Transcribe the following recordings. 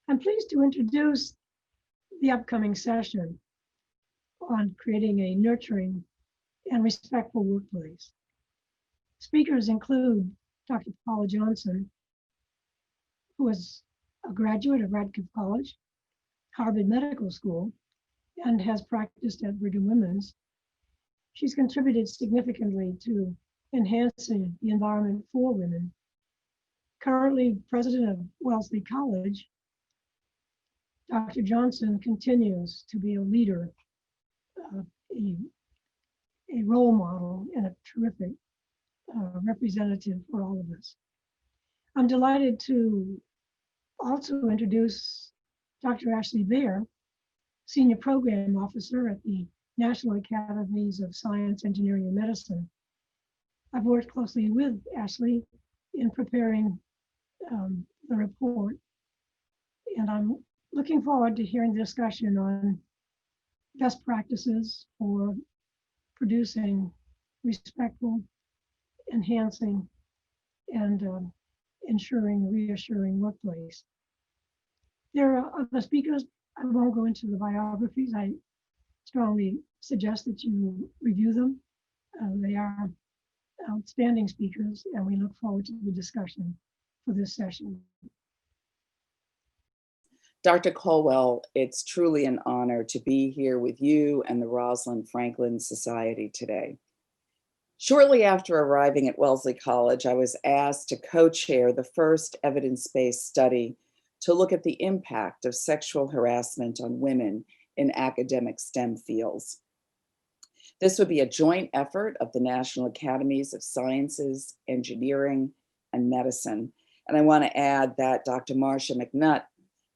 I'm pleased to introduce the upcoming session on creating a nurturing and respectful workplace. Speakers include Dr. Paula Johnson, who is a graduate of Radcliffe College, Harvard Medical School, and has practiced at Brigham Women's. She's contributed significantly to enhancing the environment for women. Currently president of Wellesley College, Dr. Johnson continues to be a leader, uh, a role model, and a terrific representative for all of us. I'm delighted to also introduce Dr. Ashley Baer, Senior Program Officer at the National Academies of Science, Engineering, and Medicine. I've worked closely with Ashley in preparing the report, and I'm looking forward to hearing the discussion on best practices for producing respectful, enhancing, and reassuring workplace. There are other speakers. I won't go into the biographies. I strongly suggest that you review them. They are outstanding speakers, and we look forward to the discussion for this session. Dr. Colwell, it's truly an honor to be here with you and the Rosalind Franklin Society today. Shortly after arriving at Wellesley College, I was asked to co-chair the first evidence-based study to look at the impact of sexual harassment on women in academic STEM fields. This would be a joint effort of the National Academies of Sciences, Engineering, and Medicine. And I want to add that Dr. Marcia McNutt,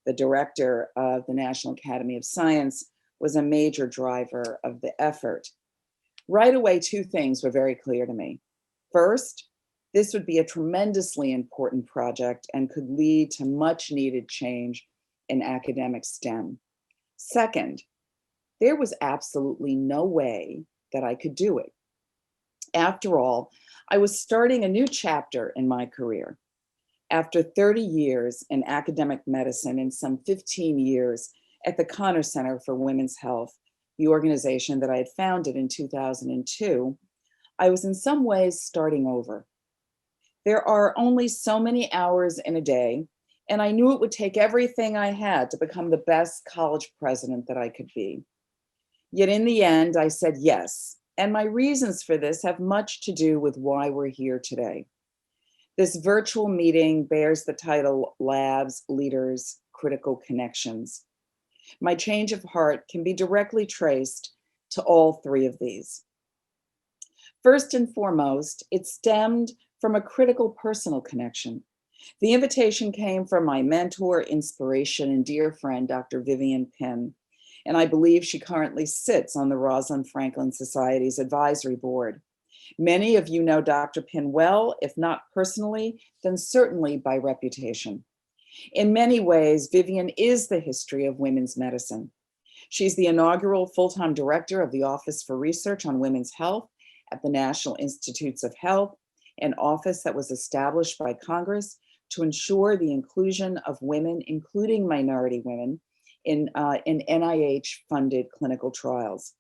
the director of the National Academy of Science, was a major driver of the effort. Right away, two things were very clear to me. First, this would be a tremendously important project and could lead to much needed change in academic STEM. Second, there was absolutely no way that I could do it. After all, I was starting a new chapter in my career. After 30 years in academic medicine and some 15 years at the Connor Center for Women's Health, the organization that I had founded in 2002, I was in some ways starting over. There are only so many hours in a day, and I knew it would take everything I had to become the best college president that I could be. Yet in the end, I said yes, and my reasons for this have much to do with why we're here today. This virtual meeting bears the title Labs, Leaders, Critical Connections. My change of heart can be directly traced to all three of these. First and foremost, it stemmed from a critical personal connection. The invitation came from my mentor, inspiration, and dear friend, Dr. Vivian Penn, and I believe she currently sits on the Rosalind Franklin Society's advisory board. Many of you know Dr. Penn well, if not personally, then certainly by reputation. In many ways, Vivian is the history of women's medicine. She's the inaugural full-time director of the Office for Research on Women's Health at the National Institutes of Health, an office that was established by Congress to ensure the inclusion of women, including minority women, in NIH-funded clinical trials.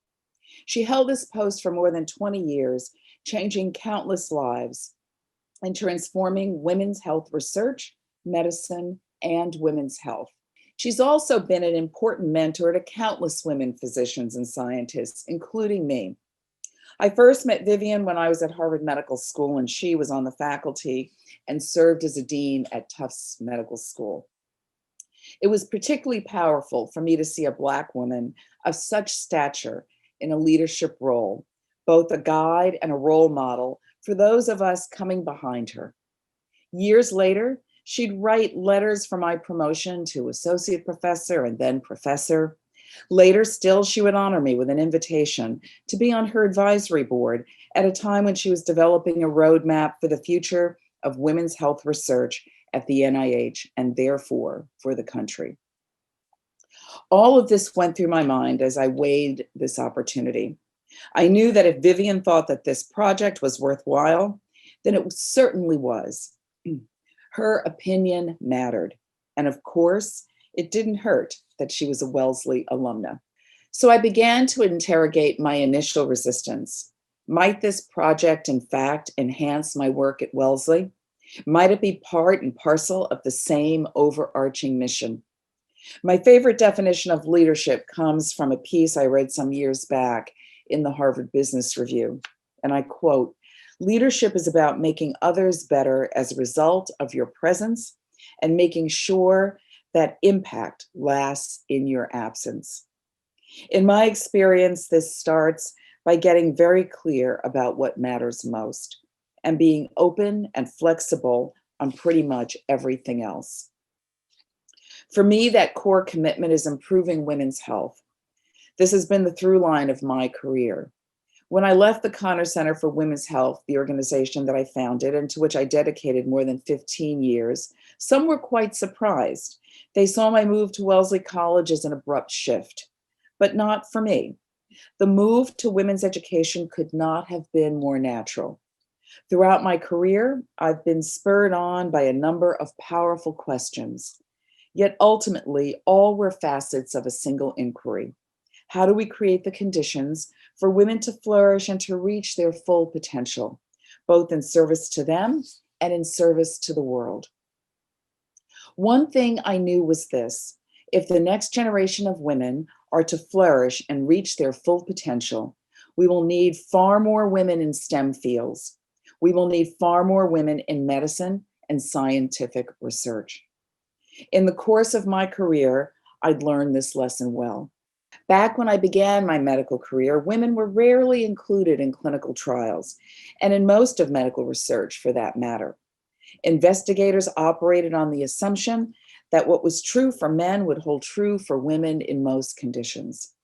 She held this post for more than 20 years, changing countless lives and transforming women's health research, medicine, and women's health. She's also been an important mentor to countless women physicians and scientists, including me. I first met Vivian when I was at Harvard Medical School, and she was on the faculty and served as a dean at Tufts Medical School. It was particularly powerful for me to see a Black woman of such stature in a leadership role, both a guide and a role model for those of us coming behind her. Years later, she'd write letters for my promotion to associate professor and then professor. Later still, she would honor me with an invitation to be on her advisory board at a time when she was developing a roadmap for the future of women's health research at the NIH and therefore for the country. All of this went through my mind as I weighed this opportunity. I knew that if Vivian thought that this project was worthwhile, then it certainly was. Her opinion mattered. And of course, It didn't hurt that she was a Wellesley alumna. So I began to interrogate my initial resistance. Might this project, in fact, enhance my work at Wellesley? Might it be part and parcel of the same overarching mission? My favorite definition of leadership comes from a piece I read some years back in the Harvard Business Review. And I quote, "Leadership is about making others better as a result of your presence and making sure that impact lasts in your absence." In my experience, this starts by getting very clear about what matters most and being open and flexible on pretty much everything else. For me, that core commitment is improving women's health. This has been the through line of my career. When I left the Connor Center for Women's Health, the organization that I founded and to which I dedicated more than 15 years, some were quite surprised. They saw my move to Wellesley College as an abrupt shift, but not for me. The move to women's education could not have been more natural. Throughout my career, I've been spurred on by a number of powerful questions. Yet ultimately, all were facets of a single inquiry. How do we create the conditions for women to flourish and to reach their full potential, both in service to them and in service to the world? One thing I knew was this: if the next generation of women are to flourish and reach their full potential, we will need far more women in STEM fields. We will need far more women in medicine and scientific research. In the course of my career, I'd learned this lesson well. Back when I began my medical career, women were rarely included in clinical trials, and in most of medical research for that matter. Investigators operated on the assumption that what was true for men would hold true for women in most conditions.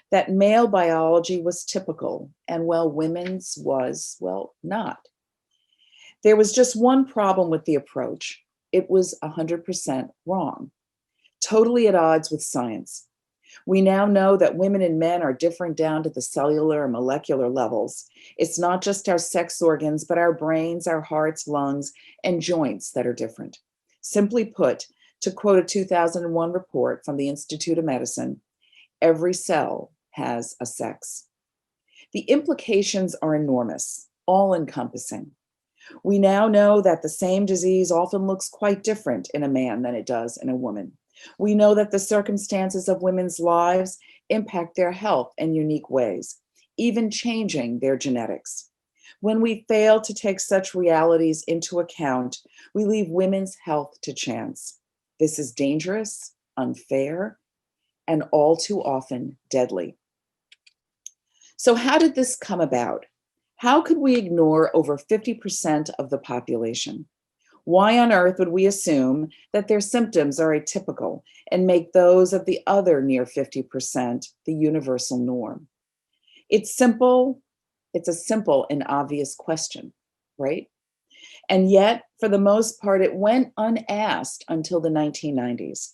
That male biology was typical, and well, women's was, well, not. There was just one problem with the approach. It was 100% wrong, totally at odds with science. We now know that women and men are different down to the cellular and molecular levels. It's not just our sex organs, but our brains, our hearts, lungs, and joints that are different. Simply put, to quote a 2001 report from the Institute of Medicine, every cell has a sex. The implications are enormous, all-encompassing. We now know that the same disease often looks quite different in a man than it does in a woman. We know that the circumstances of women's lives impact their health in unique ways, even changing their genetics. When we fail to take such realities into account, we leave women's health to chance. This is dangerous, unfair, and all too often deadly. So how did this come about? How could we ignore over 50% of the population? Why on earth would we assume that their symptoms are atypical and make those of the other near 50% the universal norm? It's a simple and obvious question, right? And yet, for the most part, it went unasked until the 1990s.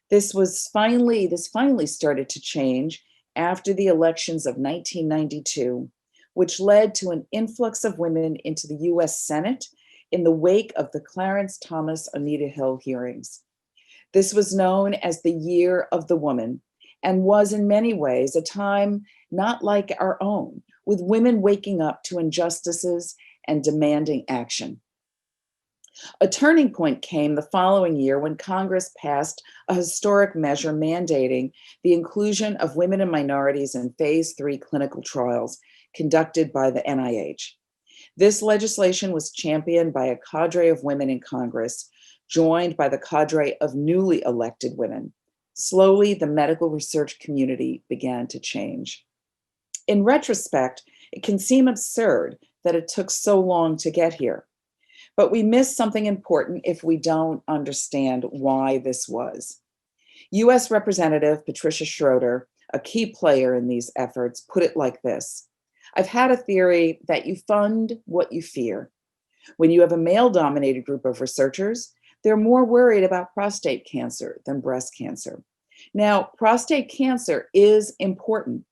This finally started to change after the elections of 1992, which led to an influx of women into the US Senate in the wake of the Clarence Thomas Anita Hill hearings. This was known as the Year of the Woman and was in many ways a time not like our own, with women waking up to injustices and demanding action. A turning point came the following year when Congress passed a historic measure mandating the inclusion of women and minorities in phase 3 clinical trials conducted by the NIH. This legislation was championed by a cadre of women in Congress, joined by the cadre of newly elected women. Slowly, the medical research community began to change. In retrospect, it can seem absurd that it took so long to get here, but we miss something important if we don't understand why this was. US Representative Patricia Schroeder, a key player in these efforts, put it like this: I've had a theory that you fund what you fear. When you have a male-dominated group of researchers, they're more worried about prostate cancer than breast cancer. Now, prostate cancer is important,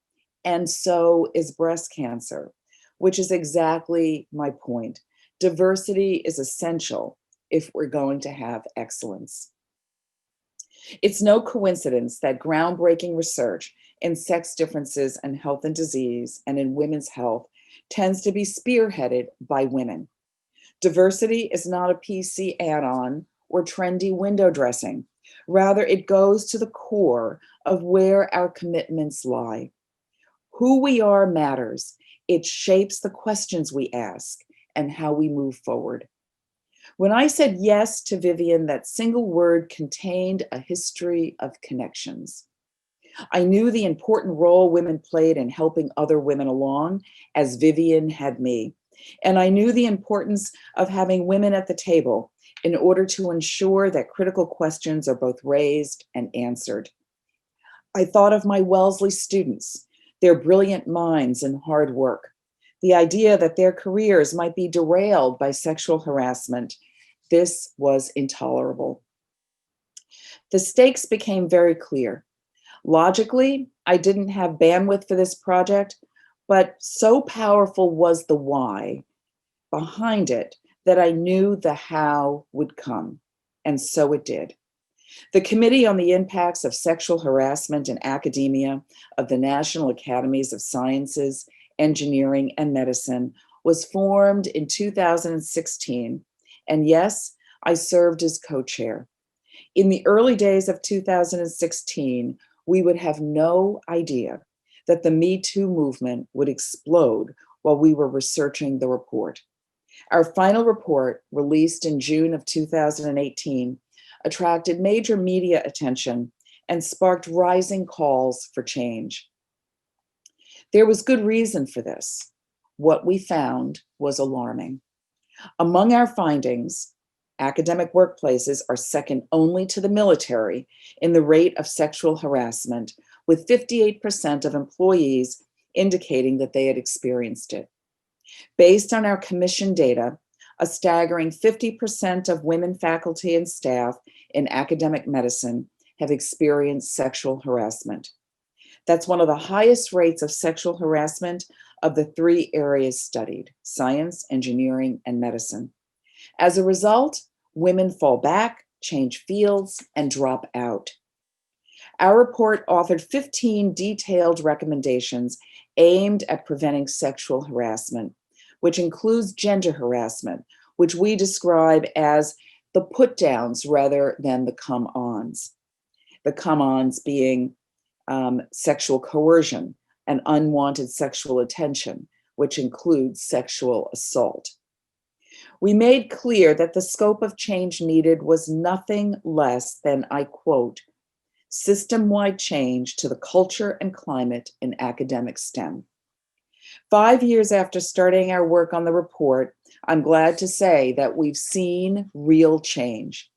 and so is breast cancer, which is exactly my point. Diversity is essential if we're going to have excellence. It's no coincidence that groundbreaking research in sex differences and health and disease and in women's health tends to be spearheaded by women. Diversity is not a PC add-on or trendy window dressing. Rather, it goes to the core of where our commitments lie. Who we are matters. It shapes the questions we ask and how we move forward. When I said yes to Vivian, that single word contained a history of connections. I knew the important role women played in helping other women along, as Vivian had me. And I knew the importance of having women at the table in order to ensure that critical questions are both raised and answered. I thought of my Wellesley students, their brilliant minds and hard work, the idea that their careers might be derailed by sexual harassment. This was intolerable. The stakes became very clear. Logically, I didn't have bandwidth for this project, but so powerful was the why behind it that I knew the how would come, and so it did. The Committee on the Impacts of Sexual Harassment in Academia of the National Academies of Sciences, Engineering, and Medicine was formed in 2016, and yes, I served as co-chair. In the early days of 2016, we would have no idea that the Me Too movement would explode while we were researching the report. Our final report, released in June of 2018, attracted major media attention and sparked rising calls for change. There was good reason for this. What we found was alarming. Among our findings, academic workplaces are second only to the military in the rate of sexual harassment, with 58% of employees indicating that they had experienced it. Based on our commission data, a staggering 50% of women faculty and staff in academic medicine have experienced sexual harassment. That's one of the highest rates of sexual harassment of the three areas studied: science, engineering, and medicine. As a result, women fall back, change fields, and drop out. Our report authored 15 detailed recommendations aimed at preventing sexual harassment, which includes gender harassment, which we describe as the put-downs rather than the come-ons. The come-ons being sexual coercion and unwanted sexual attention, which includes sexual assault. We made clear that the scope of change needed was nothing less than, I quote, system-wide change to the culture and climate in academic STEM. 5 years after starting our work on the report, I'm glad to say that we've seen real change.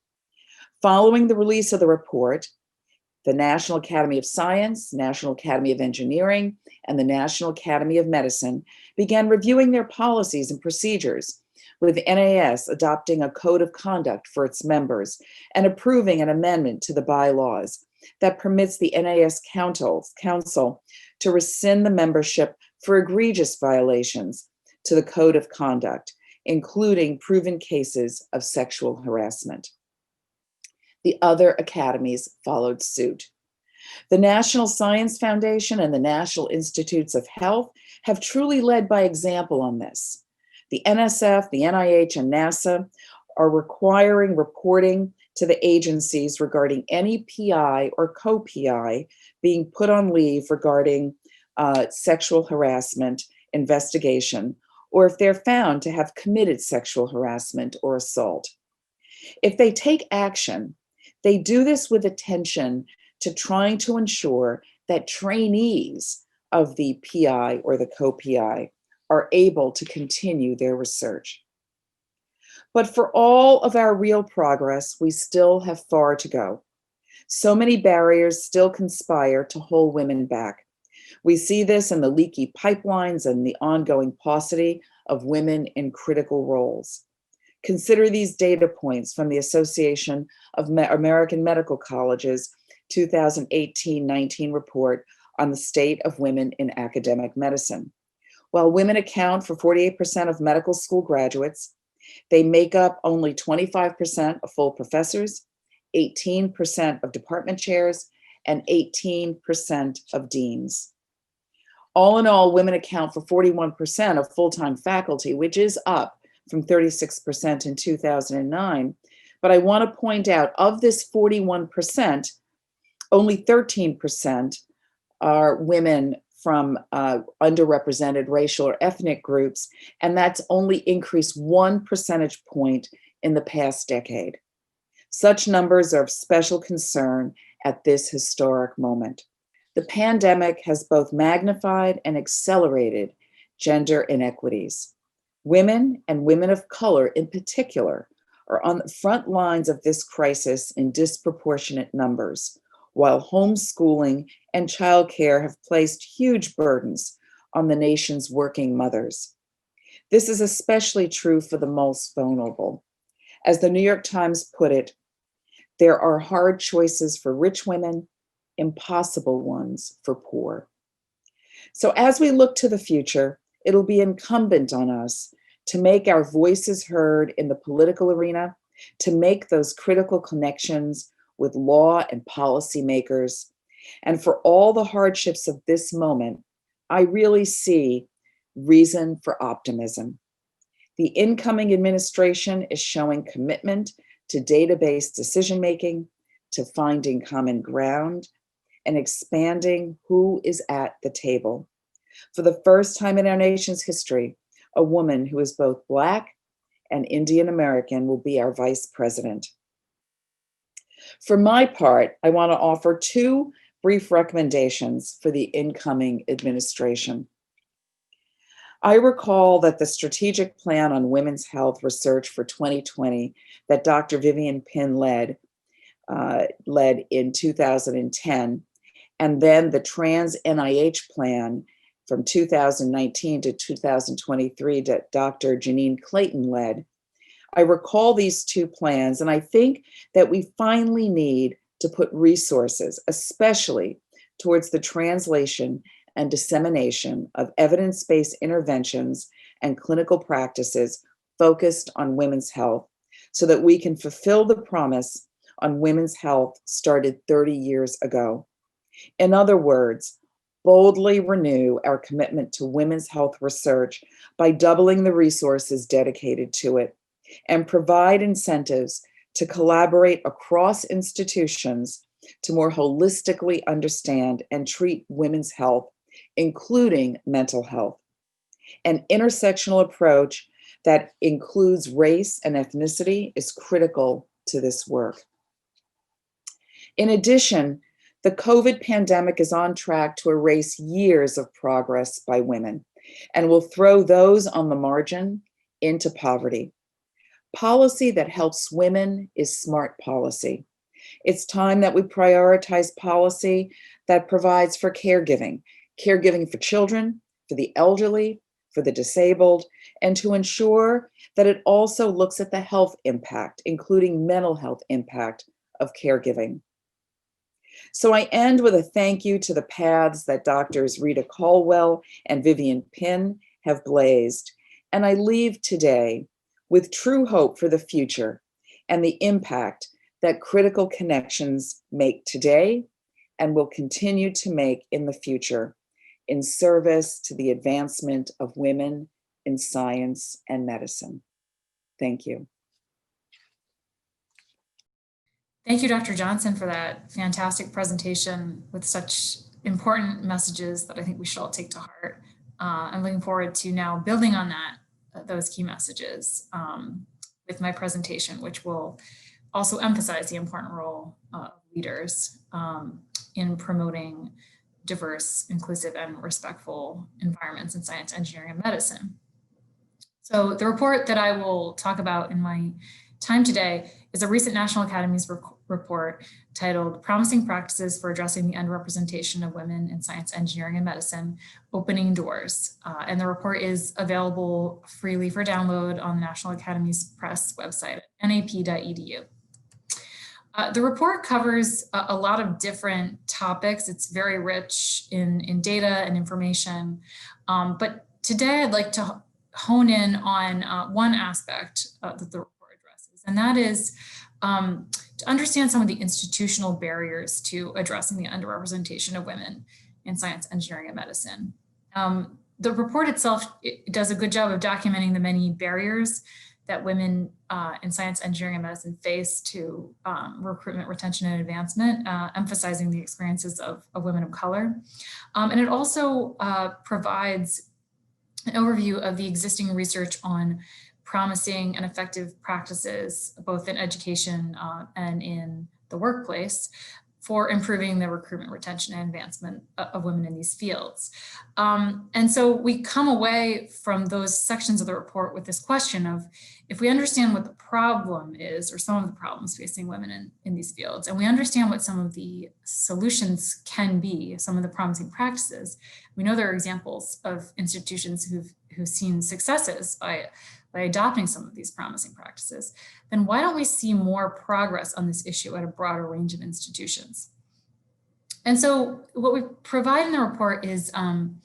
Following the release of the report, the National Academy of Science, National Academy of Engineering, and the National Academy of Medicine began reviewing their policies and procedures, with NAS adopting a code of conduct for its members and approving an amendment to the bylaws that permits the NAS Council to rescind the membership for egregious violations to the code of conduct, including proven cases of sexual harassment. The other academies followed suit. The National Science Foundation and the National Institutes of Health have truly led by example on this. The NSF, the NIH, and NASA are requiring reporting to the agencies regarding any PI or co-PI being put on leave regarding sexual harassment investigation, or if they're found to have committed sexual harassment or assault. If they take action, they do this with attention to trying to ensure that trainees of the PI or the co-PI are able to continue their research. But for all of our real progress, we still have far to go. So many barriers still conspire to hold women back. We see this in the leaky pipelines and the ongoing paucity of women in critical roles. Consider these data points from the Association of American Medical Colleges 2018-19 report on the state of women in academic medicine. While women account for 48% of medical school graduates, they make up only 25% of full professors 18% of department chairs, and 18% of deans. All in all, women account for 41% of full-time faculty, which is up from 36% in 2009. But I want to point out, of this 41%, only 13% are women from underrepresented racial or ethnic groups, and that's only increased 1 percentage point in the past decade. Such numbers are of special concern at this historic moment. The pandemic has both magnified and accelerated gender inequities. Women and women of color in particular are on the front lines of this crisis in disproportionate numbers, while homeschooling and childcare have placed huge burdens on the nation's working mothers. This is especially true for the most vulnerable. As the New York Times put it, there are hard choices for rich women, impossible ones for poor. So as we look to the future, it'll be incumbent on us to make our voices heard in the political arena, to make those critical connections with law and policymakers. And for all the hardships of this moment, I really see reason for optimism. The incoming administration is showing commitment to data-based decision-making, to finding common ground, and expanding who is at the table. For the first time in our nation's history, a woman who is both Black and Indian American will be our vice president. For my part, I want to offer 2 brief recommendations for the incoming administration. I recall that the strategic plan on women's health research for 2020 that Dr. Vivian Pinn led in 2010, and then the Trans NIH plan from 2019 to 2023 that Dr. Janine Clayton led. I recall these 2 plans, and I think that we finally need to put resources, especially towards the translation and dissemination of evidence-based interventions and clinical practices focused on women's health, so that we can fulfill the promise on women's health started 30 years ago. In other words, boldly renew our commitment to women's health research by doubling the resources dedicated to it, and provide incentives to collaborate across institutions to more holistically understand and treat women's health, including mental health. An intersectional approach that includes race and ethnicity is critical to this work. In addition, the COVID pandemic is on track to erase years of progress by women and will throw those on the margin into poverty. Policy that helps women is smart policy. It's time that we prioritize policy that provides for caregiving for children, for the elderly, for the disabled, and to ensure that it also looks at the health impact, including mental health impact of caregiving. So I end with a thank you to the paths that Doctors Rita Caldwell and Vivian Pinn have blazed. And I leave today with true hope for the future and the impact that critical connections make today and will continue to make in the future in service to the advancement of women in science and medicine. Thank you. Thank you, Dr. Johnson, for that fantastic presentation with such important messages that I think we should all take to heart. I'm looking forward to now building on those key messages with my presentation, which will also emphasize the important role of leaders in promoting diverse, inclusive, and respectful environments in science, engineering, and medicine. So the report that I will talk about in my time today is a recent National Academy's report titled Promising Practices for Addressing the Underrepresentation of Women in Science, Engineering, and Medicine, Opening Doors. And the report is available freely for download on the National Academy's Press website, nap.edu. The report covers a lot of different topics. It's very rich in data and information. But today I'd like to hone in on one aspect that the report addresses, and that is to understand some of the institutional barriers to addressing the underrepresentation of women in science, engineering, and medicine. The report itself, it does a good job of documenting the many barriers that women in science, engineering, and medicine face to recruitment, retention, and advancement, emphasizing the experiences of women of color. And it also provides an overview of the existing research on promising and effective practices, both in education and in the workplace, for improving the recruitment, retention, and advancement of women in these fields. And so we come away from those sections of the report with this question of, if we understand what the problem is, or some of the problems facing women in these fields, and we understand what some of the solutions can be, some of the promising practices, we know there are examples of institutions who've seen successes by adopting some of these promising practices, then why don't we see more progress on this issue at a broader range of institutions? And so what we provide in the report is an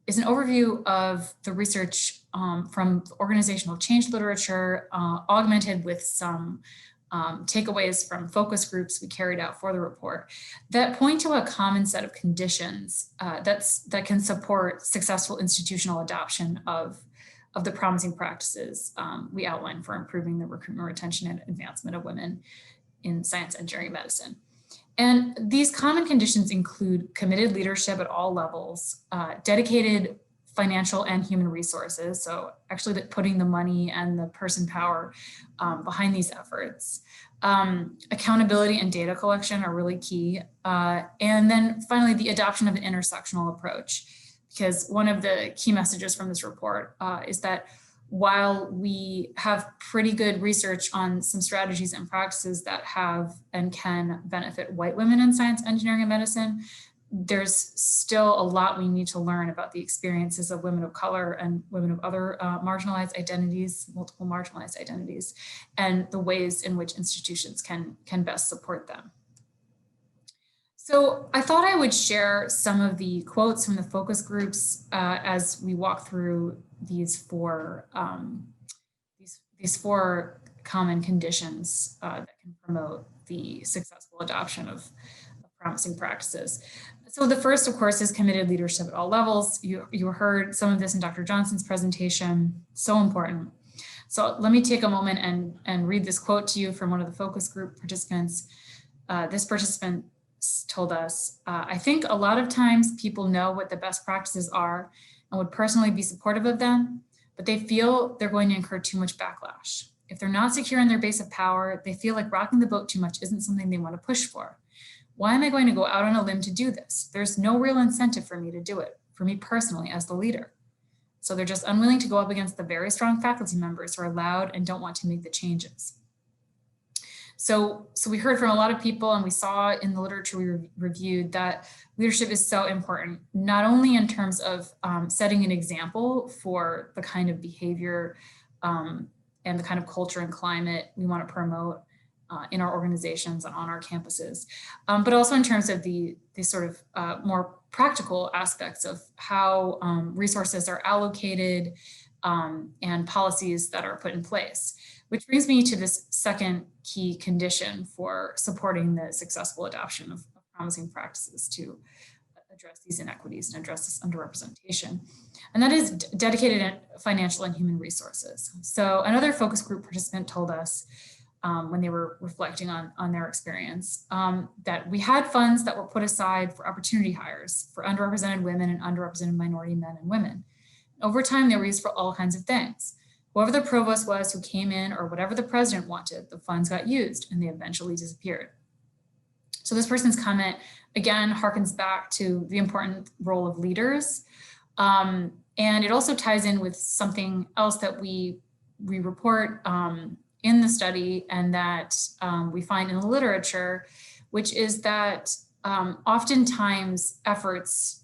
overview of the research from organizational change literature, augmented with some takeaways from focus groups we carried out for the report that point to a common set of conditions that can support successful institutional adoption of the promising practices we outlined for improving the recruitment, retention, and advancement of women in science, engineering, and medicine. And these common conditions include committed leadership at all levels, dedicated financial and human resources, so actually putting the money and the person power behind these efforts. Accountability and data collection are really key. And then finally, the adoption of an intersectional approach. Because one of the key messages from this report is that while we have pretty good research on some strategies and practices that have and can benefit white women in science, engineering, and medicine, there's still a lot we need to learn about the experiences of women of color and women of other marginalized identities, multiple marginalized identities, and the ways in which institutions can best support them. So I thought I would share some of the quotes from the focus groups as we walk through these four common conditions that can promote the successful adoption of promising practices. So the first, of course, is committed leadership at all levels. You heard some of this in Dr. Johnson's presentation, so important. So let me take a moment and read this quote to you from one of the focus group participants. This participant told us, I think a lot of times people know what the best practices are and would personally be supportive of them, but they feel they're going to incur too much backlash. If they're not secure in their base of power, they feel like rocking the boat too much isn't something they want to push for. Why am I going to go out on a limb to do this? There's no real incentive for me to do it, for me personally as the leader. So they're just unwilling to go up against the very strong faculty members who are loud and don't want to make the changes. So we heard from a lot of people, and we saw in the literature we reviewed that leadership is so important, not only in terms of setting an example for the kind of behavior and the kind of culture and climate we want to promote in our organizations and on our campuses, but also in terms of the sort of more practical aspects of how resources are allocated and policies that are put in place. Which brings me to this second key condition for supporting the successful adoption of promising practices to address these inequities and address this underrepresentation. And that is dedicated financial and human resources. So another focus group participant told us when they were reflecting on their experience that we had funds that were put aside for opportunity hires for underrepresented women and underrepresented minority men and women. Over time, they were used for all kinds of things. Whoever the provost was who came in, or whatever the president wanted, the funds got used and they eventually disappeared. So this person's comment, again, harkens back to the important role of leaders. And it also ties in with something else that we report in the study and that we find in the literature, which is that oftentimes efforts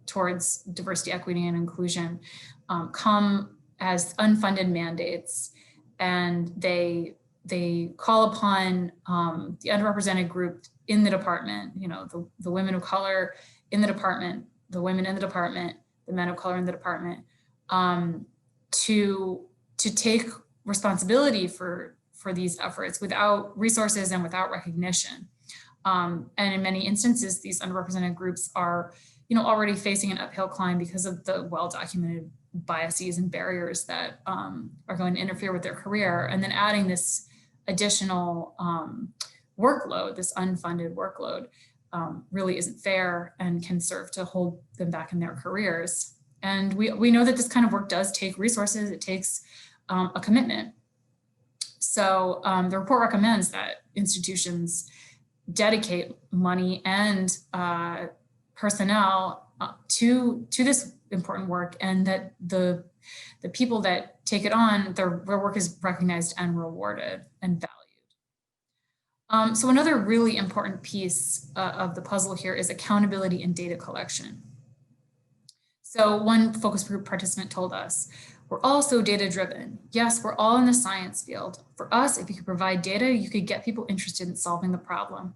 towards diversity, equity, and inclusion come as unfunded mandates, and they call upon the underrepresented group in the department, you know, the women of color in the department, the women in the department, the men of color in the department, to take responsibility for for these efforts without resources and without recognition. And in many instances, these underrepresented groups are, already facing an uphill climb because of the well-documented biases and barriers that are going to interfere with their career. And then adding this additional workload, this unfunded workload, really isn't fair and can serve to hold them back in their careers. And we know that this kind of work does take resources. It takes a commitment. So the report recommends that institutions dedicate money and personnel to this important work, and that the people that take it on, their work is recognized and rewarded and valued. So another really important piece of the puzzle here is accountability and data collection. So one focus group participant told us, we're all so data driven. Yes, we're all in the science field. For us, if you could provide data, you could get people interested in solving the problem.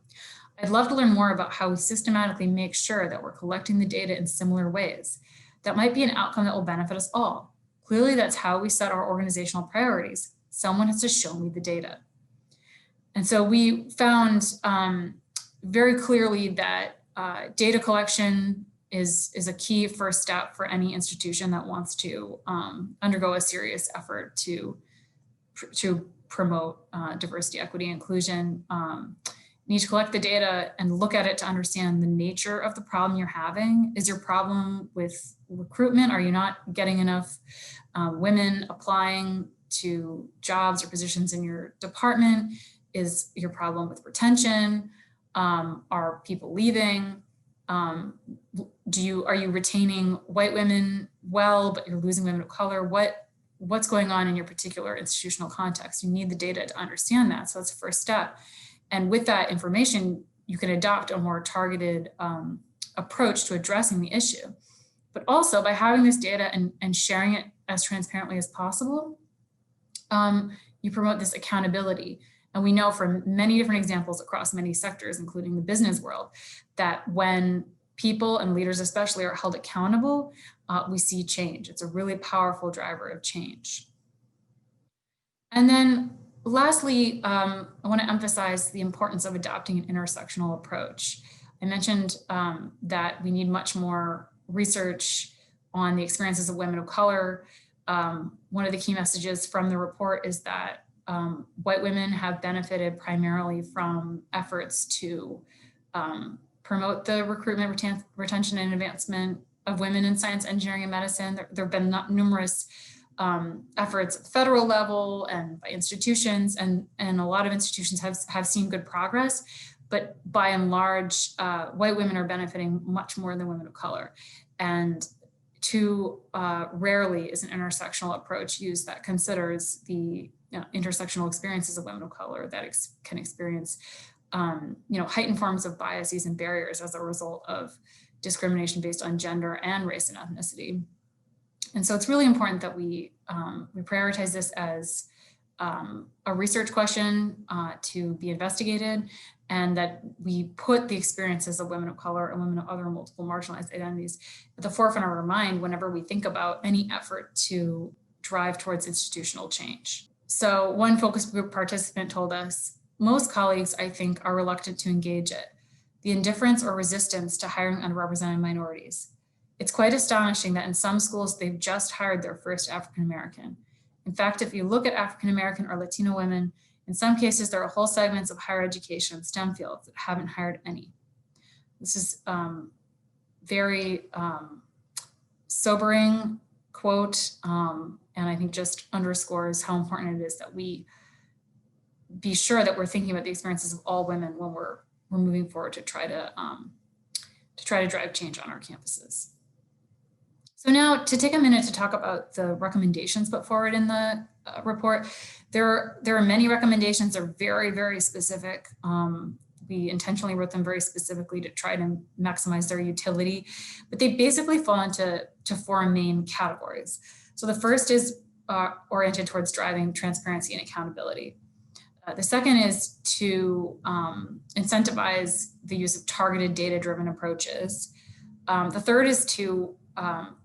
I'd love to learn more about how we systematically make sure that we're collecting the data in similar ways. That might be an outcome that will benefit us all. Clearly, that's how we set our organizational priorities. Someone has to show me the data. And so we found very clearly that data collection is a key first step for any institution that wants to undergo a serious effort to promote diversity, equity, inclusion. You need to collect the data and look at it to understand the nature of the problem you're having. Is your problem with recruitment? Are you not getting enough women applying to jobs or positions in your department? Is your problem with retention? Are people leaving? Are you retaining white women well, but you're losing women of color? What's going on in your particular institutional context? You need the data to understand that. So that's the first step. And with that information, you can adopt a more targeted approach to addressing the issue. But also by having this data and sharing it as transparently as possible, you promote this accountability. And we know from many different examples across many sectors, including the business world, that when people and leaders especially are held accountable, we see change. It's a really powerful driver of change. And then lastly, I want to emphasize the importance of adopting an intersectional approach. I mentioned that we need much more research on the experiences of women of color. One of the key messages from the report is that white women have benefited primarily from efforts to promote the recruitment, retention, and advancement of women in science, engineering, and medicine. There have been numerous efforts at the federal level and by institutions, and a lot of institutions have seen good progress, but by and large, white women are benefiting much more than women of color. And too rarely is an intersectional approach used that considers the intersectional experiences of women of color that can experience heightened forms of biases and barriers as a result of discrimination based on gender and race and ethnicity. And so it's really important that we prioritize this as a research question to be investigated, and that we put the experiences of women of color and women of other multiple marginalized identities at the forefront of our mind whenever we think about any effort to drive towards institutional change. So one focus group participant told us, most colleagues, I think, are reluctant to engage it. The indifference or resistance to hiring underrepresented minorities. It's quite astonishing that in some schools, they've just hired their first African-American. In fact, if you look at African-American or Latino women, in some cases, there are whole segments of higher education and STEM fields that haven't hired any. This is very sobering quote, and I think just underscores how important it is that we be sure that we're thinking about the experiences of all women when we're moving forward to try to drive change on our campuses. So now to take a minute to talk about the recommendations put forward in the report. There are many recommendations. They're very, very specific. We intentionally wrote them very specifically to try to maximize their utility, but they basically fall into four main categories. So the first is oriented towards driving transparency and accountability. The second is to incentivize the use of targeted data-driven approaches. The third is to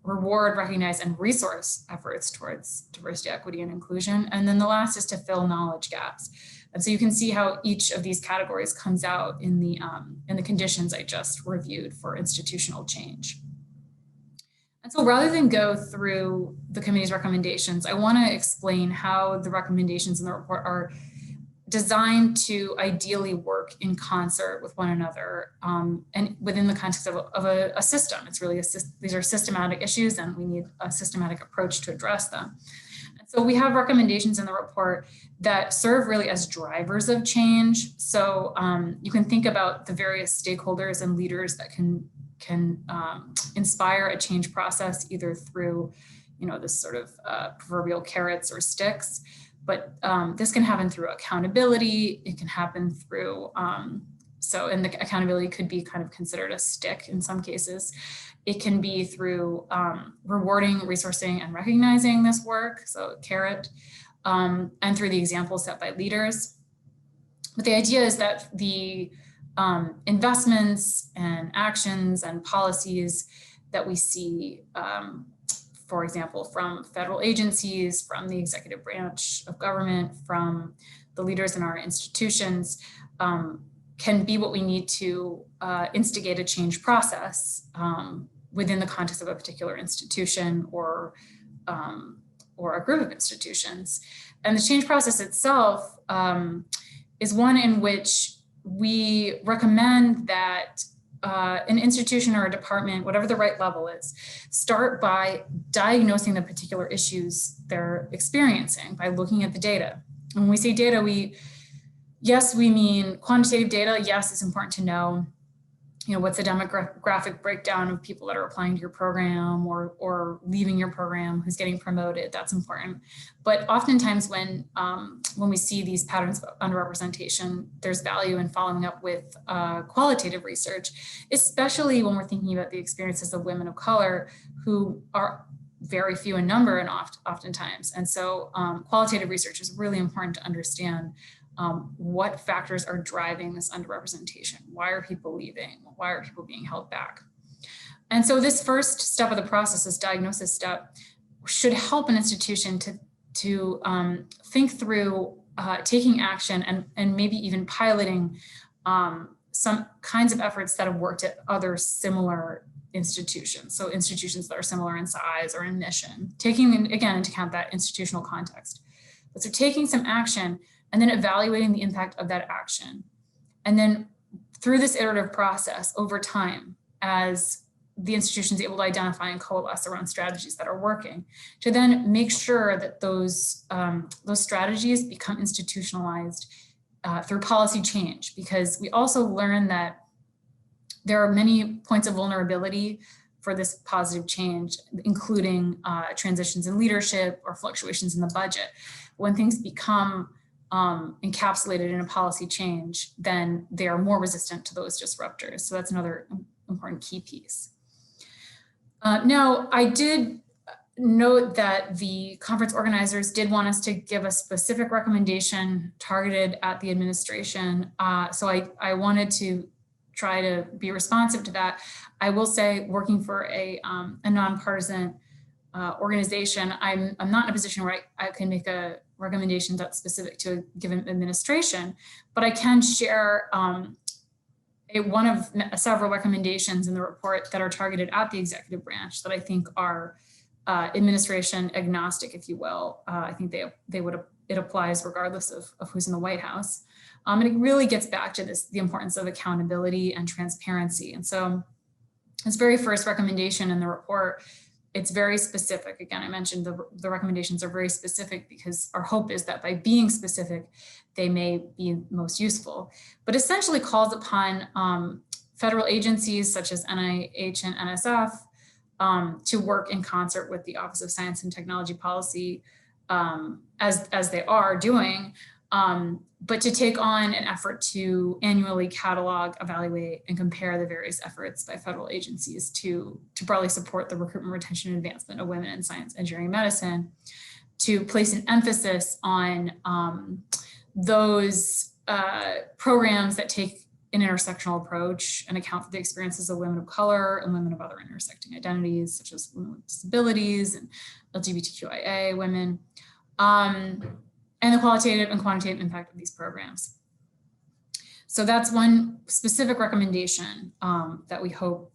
reward, recognize, and resource efforts towards diversity, equity, and inclusion. And then the last is to fill knowledge gaps. And so you can see how each of these categories comes out in the conditions I just reviewed for institutional change. And so rather than go through the committee's recommendations, I want to explain how the recommendations in the report are designed to ideally work in concert with one another and within the context of a system. It's really these are systematic issues, and we need a systematic approach to address them. And so we have recommendations in the report that serve really as drivers of change. So you can think about the various stakeholders and leaders that can inspire a change process, either through, this sort of proverbial carrots or sticks. But this can happen through accountability. It can happen through, and the accountability could be kind of considered a stick in some cases. It can be through rewarding, resourcing, and recognizing this work, so carrot, and through the examples set by leaders. But the idea is that the investments and actions and policies that we see, for example, from federal agencies, from the executive branch of government, from the leaders in our institutions, can be what we need to instigate a change process within the context of a particular institution or a group of institutions. And the change process itself is one in which we recommend that an institution or a department, whatever the right level is, start by diagnosing the particular issues they're experiencing by looking at the data. And when we say data, we mean quantitative data. Yes, it's important to know, what's the demographic breakdown of people that are applying to your program or leaving your program, who's getting promoted. That's important. But oftentimes when we see these patterns of underrepresentation, there's value in following up with qualitative research, especially when we're thinking about the experiences of women of color who are very few in number and oftentimes. And so qualitative research is really important to understand what factors are driving this underrepresentation. Why are people leaving? Why are people being held back? And so this first step of the process, this diagnosis step, should help an institution to think through taking action and maybe even piloting some kinds of efforts that have worked at other similar institutions. So institutions that are similar in size or in mission, taking again into account that institutional context. But so taking some action and then evaluating the impact of that action. And then through this iterative process over time, as the institution is able to identify and coalesce around strategies that are working, to then make sure that those strategies become institutionalized through policy change. Because we also learn that there are many points of vulnerability for this positive change, including transitions in leadership or fluctuations in the budget. When things become encapsulated in a policy change, then they are more resistant to those disruptors. So that's another important key piece. Now, I did note that the conference organizers did want us to give a specific recommendation targeted at the administration. So I wanted to try to be responsive to that. I will say, working for a nonpartisan organization, I'm not in a position where I can make a recommendation that's specific to a given administration, but I can share one of several recommendations in the report that are targeted at the executive branch that I think are administration agnostic, if you will. I think it applies regardless of who's in the White House. And it really gets back to the importance of accountability and transparency. And so this very first recommendation in the report, it's very specific. Again, I mentioned the recommendations are very specific because our hope is that by being specific, they may be most useful, but essentially calls upon federal agencies such as NIH and NSF to work in concert with the Office of Science and Technology Policy as they are doing, but to take on an effort to annually catalog, evaluate, and compare the various efforts by federal agencies to broadly support the recruitment, retention, and advancement of women in science, engineering, medicine, to place an emphasis on those programs that take an intersectional approach and account for the experiences of women of color and women of other intersecting identities, such as women with disabilities and LGBTQIA women, and the qualitative and quantitative impact of these programs. So that's one specific recommendation that we hope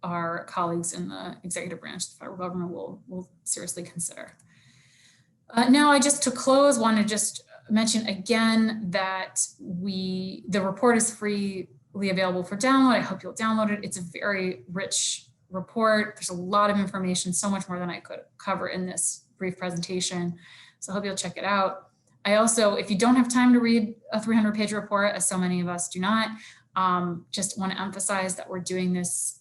our colleagues in the executive branch of the federal government will seriously consider. Now, I just to close want to just mention again that the report is freely available for download. I hope you'll download it. It's a very rich report. There's a lot of information, so much more than I could cover in this brief presentation. So I hope you'll check it out. I also, if you don't have time to read a 300-page report, as so many of us do not, just want to emphasize that we're doing this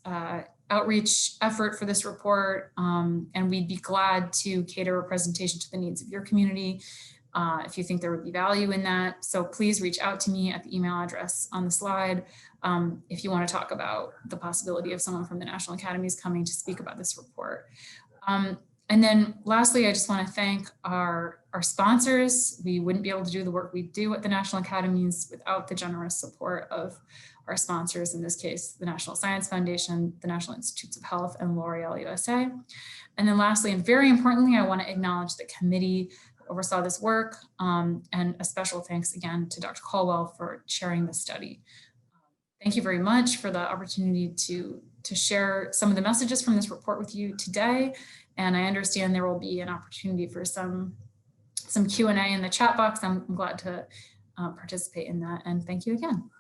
outreach effort for this report, and we'd be glad to cater a presentation to the needs of your community if you think there would be value in that. So please reach out to me at the email address on the slide if you want to talk about the possibility of someone from the National Academies coming to speak about this report. And then lastly, I just want to thank our sponsors. We wouldn't be able to do the work we do at the National Academies without the generous support of our sponsors, in this case, the National Science Foundation, the National Institutes of Health, and L'Oreal USA. And then lastly, and very importantly, I want to acknowledge the committee that oversaw this work, and a special thanks again to Dr. Caldwell for chairing this study. Thank you very much for the opportunity to share some of the messages from this report with you today. And I understand there will be an opportunity for some Q&A in the chat box. I'm glad to participate in that. And thank you again.